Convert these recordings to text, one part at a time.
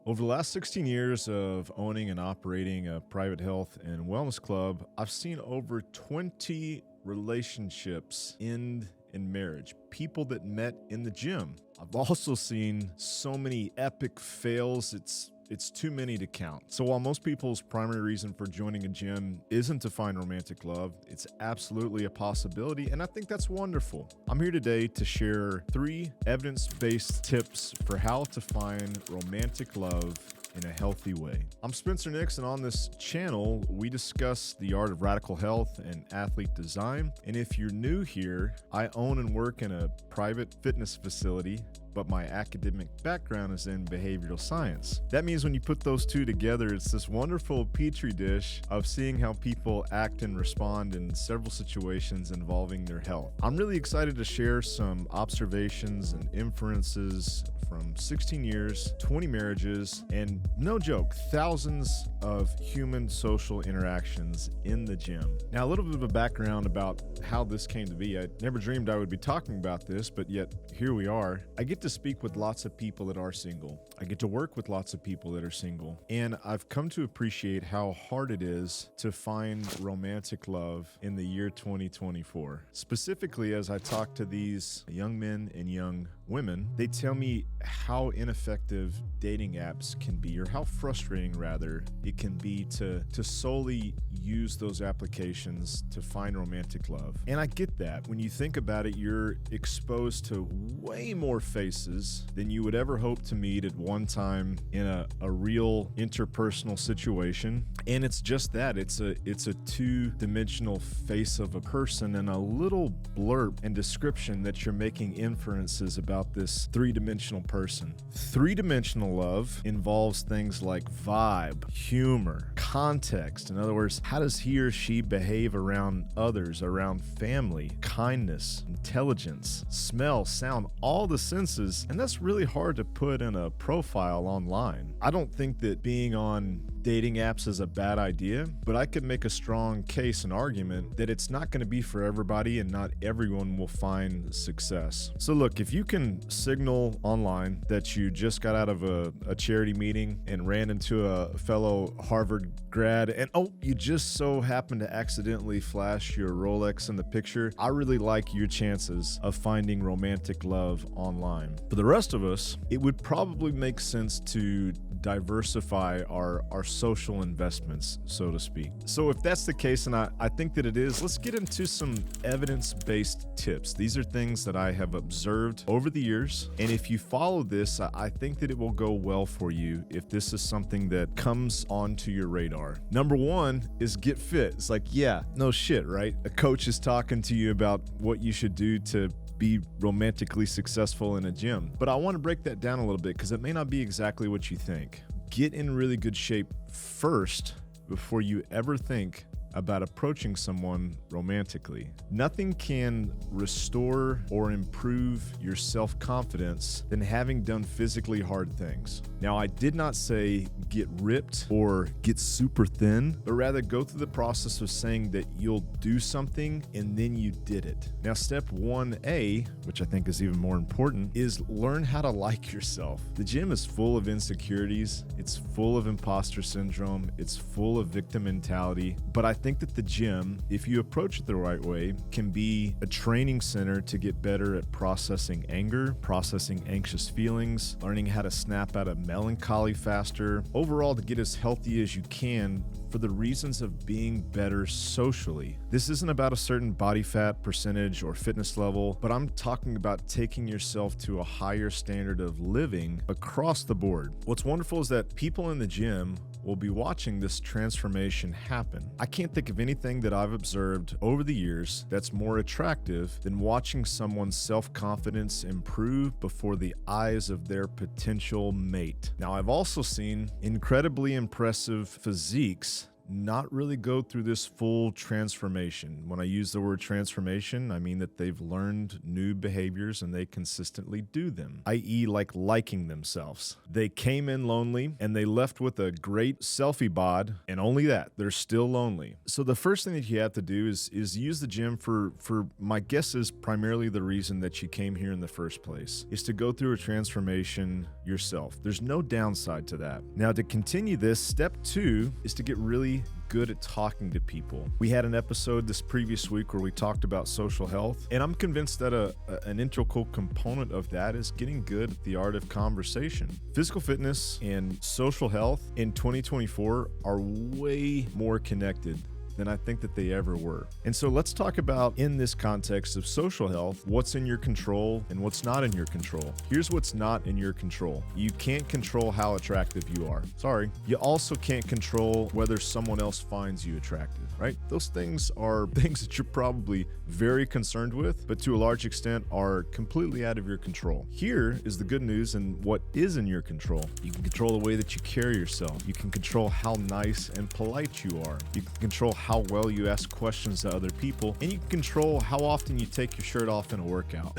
Over the last 16 years of owning and operating a private health and wellness club, I've seen over 20 relationships end in marriage. People that met in the gym. I've also seen so many epic fails, it's too many to count. So while most people's primary reason for joining a gym isn't to find romantic love, it's absolutely a possibility, and I think that's wonderful. I'm here today to share 3 evidence-based tips for how to find romantic love in a healthy way. I'm Spencer Nix, and on this channel, we discuss the art of radical health and athlete design. And if you're new here, I own and work in a private fitness facility, but my academic background is in behavioral science. That means when you put those two together, it's this wonderful petri dish of seeing how people act and respond in several situations involving their health. I'm really excited to share some observations and inferences from 16 years, 20 marriages, and no joke, thousands of human social interactions in the gym. Now, a little bit of a background about how this came to be. I never dreamed I would be talking about this, but yet here we are. I get to speak with lots of people that are single. I get to work with lots of people that are single. And I've come to appreciate how hard it is to find romantic love in the year 2024. Specifically, as I talk to these young men and young women, they tell me how ineffective dating apps can be, or how frustrating rather it can be to solely use those applications to find romantic love. And I get that. When you think about it, you're exposed to way more faces than you would ever hope to meet at one time in a real interpersonal situation. And it's just that. It's a two-dimensional face of a person and a little blurb and description that you're making inferences about this three-dimensional person. Three-dimensional love involves things like vibe, humor, context. In other words, how does he or she behave around others, around family, kindness, intelligence, smell, sound, all the senses. And that's really hard to put in a profile online. I don't think that being on dating apps is a bad idea, but I could make a strong case and argument that it's not going to be for everybody and not everyone will find success. So look, if you can signal online that you just got out of a charity meeting and ran into a fellow Harvard grad and you just so happen to accidentally flash your Rolex in the picture, I really like your chances of finding romantic love online. For the rest of us, it would probably make sense to diversify our social investments, so to speak. So if that's the case, and I think that it is, let's get into some evidence-based tips. These are things that I have observed over the years, and if you follow this, I think that it will go well for you if this is something that comes onto your radar. Number 1 is get fit. It's like, yeah, no shit, right? A coach is talking to you about what you should do to be romantically successful in a gym. But I want to break that down a little bit because it may not be exactly what you think. Get in really good shape first before you ever think about approaching someone romantically. Nothing can restore or improve your self-confidence than having done physically hard things. Now, I did not say get ripped or get super thin, but rather go through the process of saying that you'll do something and then you did it. Now, step 1A, which I think is even more important, is learn how to like yourself. The gym is full of insecurities. It's full of imposter syndrome. It's full of victim mentality. But I think that the gym, if you approach it the right way, can be a training center to get better at processing anger, processing anxious feelings, learning how to snap out of melancholy faster, overall to get as healthy as you can for the reasons of being better socially. This isn't about a certain body fat percentage or fitness level, but I'm talking about taking yourself to a higher standard of living across the board. What's wonderful is that people in the gym will be watching this transformation happen. I can't think of anything that I've observed over the years that's more attractive than watching someone's self-confidence improve before the eyes of their potential mate. Now, I've also seen incredibly impressive physiques not really go through this full transformation. When I use the word transformation, I mean that they've learned new behaviors and they consistently do them, i.e. like liking themselves. They came in lonely and they left with a great selfie bod, and only that, they're still lonely. So the first thing that you have to do is use the gym for my guess is primarily the reason that you came here in the first place, is to go through a transformation yourself. There's no downside to that. Now, to continue this, step 2 is to get really good at talking to people. We had an episode this previous week where we talked about social health, and I'm convinced that an integral component of that is getting good at the art of conversation. Physical fitness and social health in 2024 are way more connected than I think that they ever were. And so let's talk about, in this context of social health, what's in your control and what's not in your control. Here's what's not in your control. You can't control how attractive you are. Sorry. You also can't control whether someone else finds you attractive, right? Those things are things that you're probably very concerned with, but to a large extent are completely out of your control. Here is the good news and what is in your control. You can control the way that you carry yourself. You can control how nice and polite you are. You can control how well you ask questions to other people, and you can control how often you take your shirt off in a workout.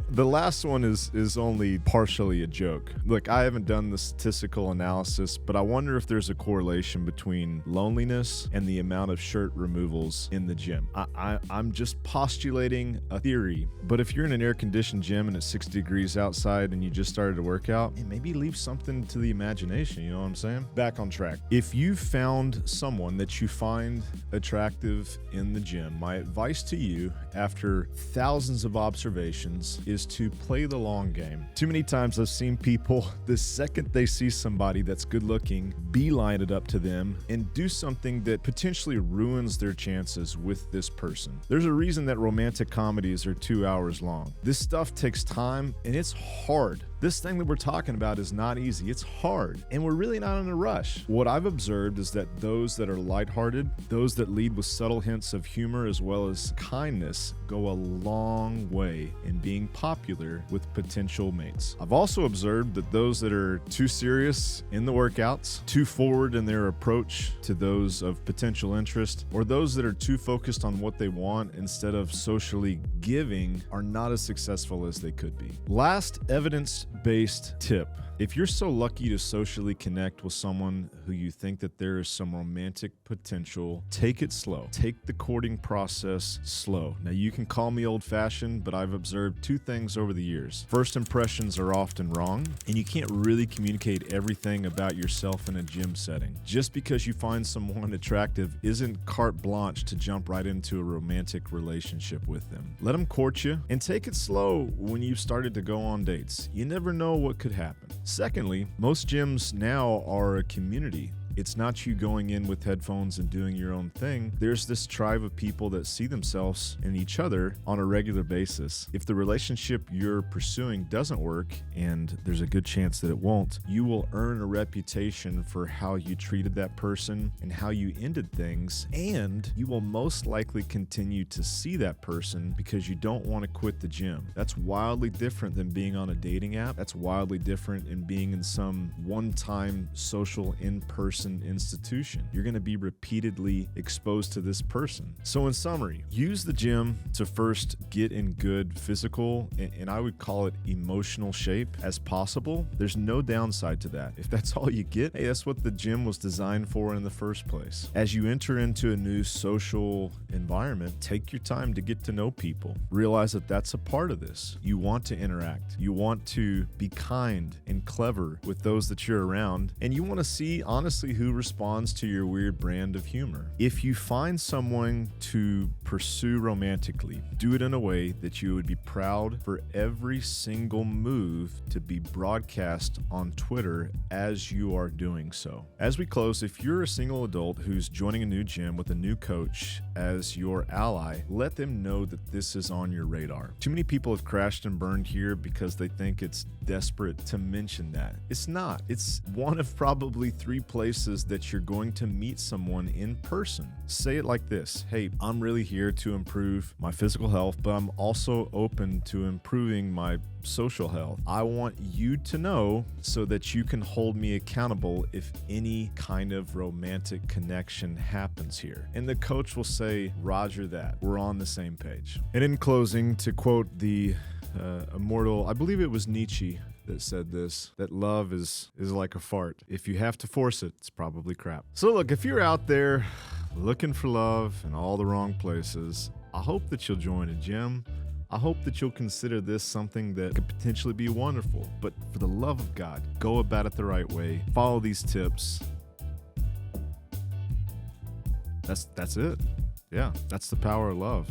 The last one is only partially a joke. Look, I haven't done the statistical analysis, but I wonder if there's a correlation between loneliness and the amount of shirt removals in the gym. I'm just postulating a theory, but if you're in an air-conditioned gym and it's 60 degrees outside and you just started to work out, maybe leave something to the imagination, you know what I'm saying? Back on track. If you found someone that you find attractive in the gym, my advice to you after thousands of observations is to play the long game. Too many times I've seen people, the second they see somebody that's good looking, beeline it up to them and do something that potentially ruins their chances with this person. There's a reason that romantic comedies are 2 hours long. This stuff takes time and it's hard. This thing that we're talking about is not easy. It's hard, and we're really not in a rush. What I've observed is that those that are lighthearted, those that lead with subtle hints of humor as well as kindness, go a long way in being popular with potential mates. I've also observed that those that are too serious in the workouts, too forward in their approach to those of potential interest, or those that are too focused on what they want instead of socially giving are not as successful as they could be. Last evidence-based tip. If you're so lucky to socially connect with someone who you think that there is some romantic potential, take it slow. Take the courting process slow. Now, you can call me old-fashioned, but I've observed 2 things over the years. First impressions are often wrong, and you can't really communicate everything about yourself in a gym setting. Just because you find someone attractive isn't carte blanche to jump right into a romantic relationship with them. Let them court you, and take it slow when you've started to go on dates. You never know what could happen. Secondly, most gyms now are a community. It's not you going in with headphones and doing your own thing. There's this tribe of people that see themselves in each other on a regular basis. If the relationship you're pursuing doesn't work, and there's a good chance that it won't, you will earn a reputation for how you treated that person and how you ended things, and you will most likely continue to see that person because you don't want to quit the gym. That's wildly different than being on a dating app. That's wildly different in being in some one-time social in-person institution. You're going to be repeatedly exposed to this person. So in summary, use the gym to first get in good physical and I would call it emotional shape as possible. There's no downside to that. If that's all you get, hey, that's what the gym was designed for in the first place. As you enter into a new social environment, take your time to get to know people. Realize that that's a part of this. You want to interact. You want to be kind and clever with those that you're around, and you want to see, honestly, who responds to your weird brand of humor. If you find someone to pursue romantically, do it in a way that you would be proud for every single move to be broadcast on Twitter as you are doing so. As we close, if you're a single adult who's joining a new gym with a new coach as your ally, let them know that this is on your radar. Too many people have crashed and burned here because they think it's desperate to mention that. It's not. It's one of probably 3 places promises that you're going to meet someone in person. Say it like this: hey, I'm really here to improve my physical health, but I'm also open to improving my social health. I want you to know so that you can hold me accountable if any kind of romantic connection happens here. And the coach will say, Roger that. We're on the same page. And in closing, to quote the immortal, I believe it was Nietzsche that said this, that love is like a fart. If you have to force it, it's probably crap. So look, if you're out there looking for love in all the wrong places, I hope that you'll join a gym. I hope that you'll consider this something that could potentially be wonderful. But for the love of God, go about it the right way. Follow these tips. That's it. Yeah, that's the power of love.